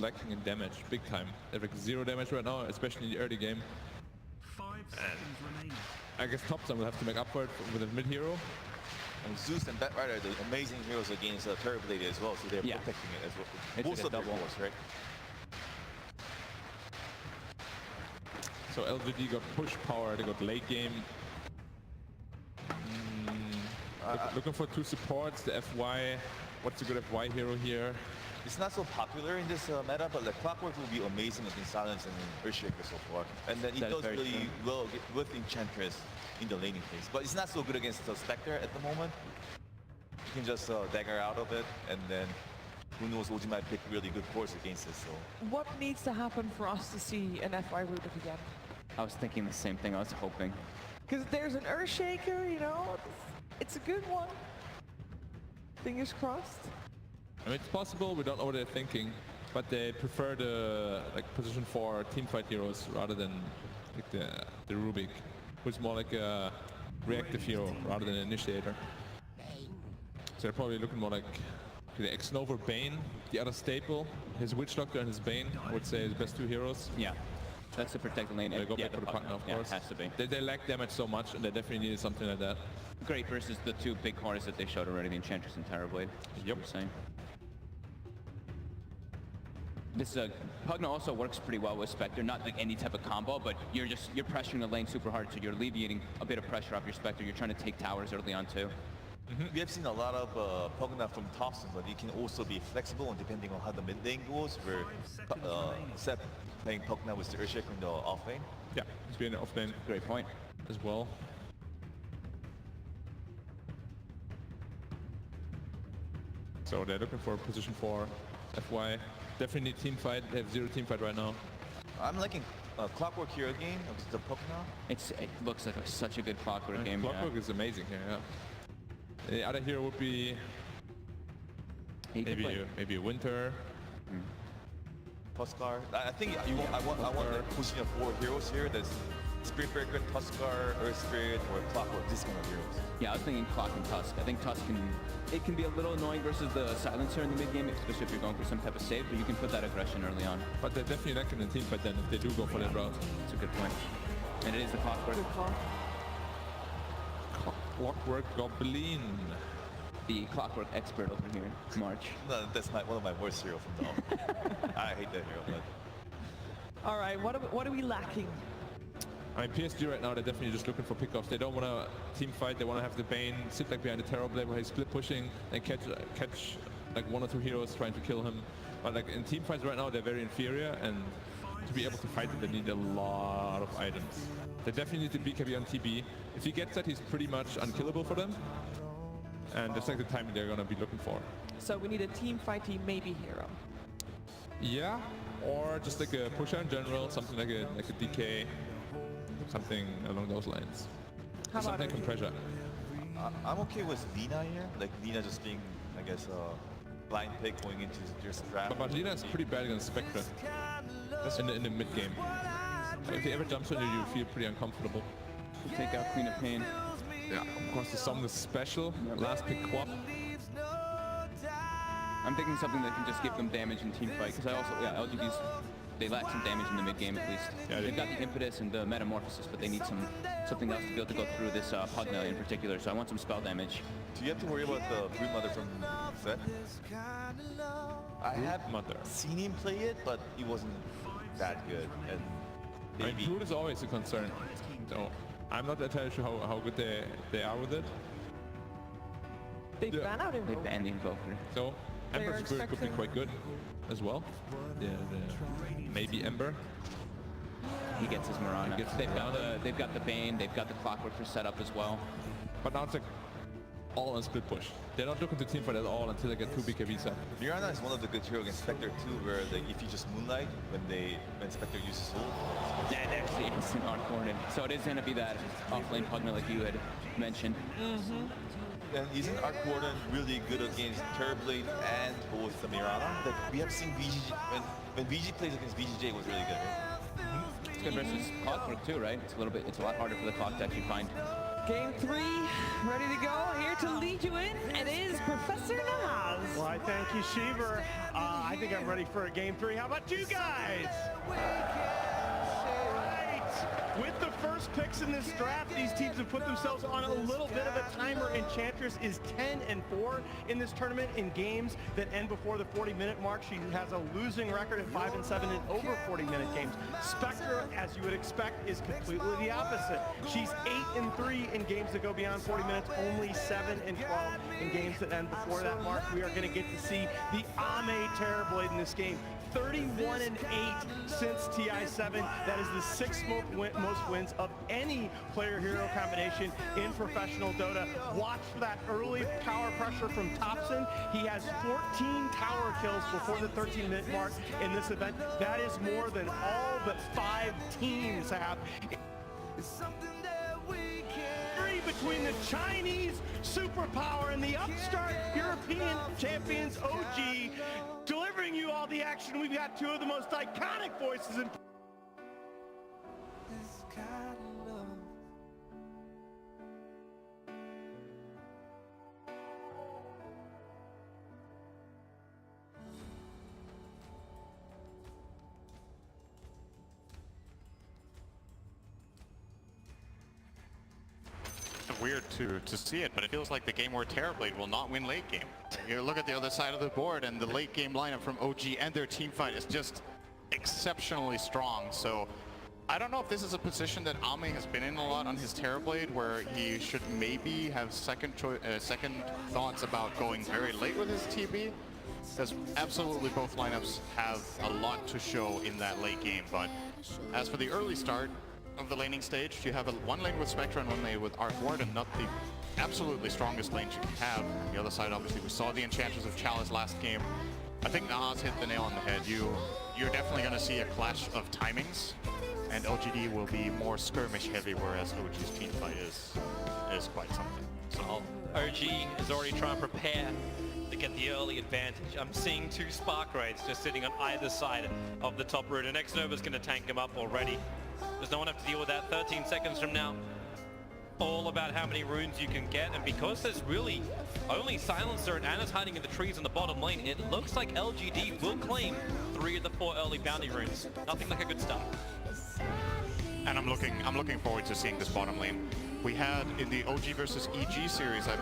lacking in damage, big time. They have like 0 damage right now, especially in the early game. 5 seconds remaining. I guess Topson will have to make up for it with a mid hero. And Zeus and Batrider are the amazing heroes against Terrorblade as well, so they're protecting it as well. It's Most like of their double. cores, right? So LGD got push power, they got late game. Looking for 2 supports, the FY. What's a good FY hero here? It's not so popular in this meta, but the Clockwork will be amazing against Silence and Earthshaker so far. And then it does really well with Enchantress in the laning phase. But it's not so good against the Spectre at the moment. You can just dagger out of it, and then who knows, OG might pick really good cores against it. So What needs to happen for us to see an FY Rudolph again? I was thinking the same thing. I was hoping. Because there's an Earthshaker, you know, it's a good one. Fingers crossed. I mean, it's possible, we don't know what they're thinking, but they prefer the position 4 teamfight heroes rather than like the Rubik, who's more like a reactive hero rather than an initiator. So they're probably looking more like the X-Nova Bane, the other staple, his Witch Doctor and his Bane, I would say, the best 2 heroes. Yeah. That's the protect lane. They go yeah, back for the partner, of course. Yeah, it has to be. They lack damage so much, and they definitely needed something like that. Great versus the 2 big cores that they showed already, the Enchantress and Terrorblade. Yep. Saying. This Pugna also works pretty well with Spectre, not like any type of combo, but you're pressuring the lane super hard, so you're alleviating a bit of pressure off your Spectre. You're trying to take towers early on too. we have seen a lot of Pugna from Thompson, but it can also be flexible and depending on how the mid lane goes, where Seth playing Pugna with the Earthshaker in the off lane. Yeah, he's being off lane. Great point. As well. So they're looking for position 4 FY. Definitely need team fight. They have 0 team fight right now. I'm liking Clockwork here again against the Pugna. It looks like such a good Clockwork game. Clockwork is amazing here, yeah. The other hero would be maybe a Winter. Tuskar. I think I want like pushing 4 heroes here. There's Spiritbreaker, Tuskar, Earth Spirit, or Clockwork. This kind of heroes. Yeah, I was thinking Clock and Tusk. I think Tusk can be a little annoying versus the Silencer in the mid game, especially if you're going for some type of save, but you can put that aggression early on. But they're definitely not going to team fight then if they do go for that route. That's a good point. And it is the Clockwork. Good call. Clockwork Goblin. The Clockwork expert over here, March. No, that's one of my worst heroes from the off. I hate that hero. But All right, what are we lacking? I mean, PSG right now, they're definitely just looking for pickoffs. They don't want to team fight. They want to have the Bane sit like behind the Terrorblade where he's split pushing and catch like 1 or 2 heroes trying to kill him. But like in team fights right now, they're very inferior, and to be able to fight them, they need a lot of items. They definitely need the BKB on TB. If he gets that, he's pretty much unkillable for them. And that's like the timing they're going to be looking for. So we need a team fighty maybe hero. Yeah, or just like a pusher in general, something like a DK, something along those lines. How about something from pressure. I'm okay with Lina here. Like Lina just being, I guess, blind pick going into just draft. But Lina is pretty bad against Spectre. That's in the mid game. If he ever jumps on you, you feel pretty uncomfortable. Take out Queen of Pain. Yeah, of course the summon is special. Last pick Quap. I'm thinking something that can just give them damage in team fight, because I also, LGDs, they lack some damage in the mid game at least. Yeah, They've got the impetus and the metamorphosis, but they need something else to be able to go through this Pugna in particular, so I want some spell damage. Do you have to worry about the Broodmother from Seth? I have seen him play it, but he wasn't that good. And I mean, Brood is always a concern. So I'm not entirely sure how good they are with it. They ban out They Invoker. banned the Invoker. So Ember's Spirit could be quite good as well. Maybe Ember. He gets his Mirana. They've got the Bane, they've got the Clockwork for setup as well. But now it's like all on split push. They're not looking to team fight at all until they get 2 BKB set. Mirana is one of the good heroes against Spectre too, where like, if you just Moonlight when Spectre uses Soul. Yeah, there's the instant on-cornered. So it is going to be that off-lane Pugna like you had mentioned. And isn't Arc Warden really good against Terrorblade and both the Mirana? Like we have seen VGJ when VG plays against VGJ, it was really good. Right? It's good versus Clockwork too, right? It's a lot harder for the Clock to actually find Game 3, ready to go. Here to lead you in, it is Professor Naz. Well, I thank you, Sheever. I think I'm ready for a Game 3. How about you guys? With the first picks in this draft, these teams have put themselves on a little bit of a timer. Enchantress is 10-4 in this tournament in games that end before the 40-minute mark. She has a losing record at 5-7 in over 40-minute games. Spectre, as you would expect, is completely the opposite. She's 8-3 in games that go beyond 40 minutes, only 7-12 in games that end before that mark. We are going to get to see the Ame Terrorblade in this game. 31-8 since TI7. That is the 6th most wins of any player-hero combination in professional Dota. Watch for that early power pressure from Thompson. He has 14 tower kills before the 13-minute mark in this event. That is more than all but 5 teams have. Between the Chinese superpower and the upstart European champions OG, delivering you all the action. We've got 2 of the most iconic voices in weird to see it, but it feels like the game where Terrorblade will not win late game. You look at the other side of the board and the late game lineup from OG and their team fight is just exceptionally strong. So I don't know if this is a position that Ame has been in a lot on his Terrorblade, where he should maybe have second thoughts about going very late with his TB, because absolutely both lineups have a lot to show in that late game. But as for the early start of the laning stage, you have one lane with Spectre and one lane with Arc Warden, not the absolutely strongest lanes you can have. On the other side, obviously, we saw the Enchantress of Chalice last game. I think Nahas hit the nail on the head. You're definitely going to see a clash of timings, and LGD will be more skirmish heavy, whereas OG's team fight is quite something. So OG is already trying to prepare to get the early advantage. I'm seeing 2 Spark Raids just sitting on either side of the top route, and X-Nova's going to tank him up already. Does no one have to deal with that 13 seconds from now? All about how many runes you can get, and because there's really only Silencer and Anna's hiding in the trees in the bottom lane, it looks like LGD will claim 3 of the 4 early bounty runes. Nothing like a good start. And I'm looking forward to seeing this bottom lane. We had in the OG versus EG series, I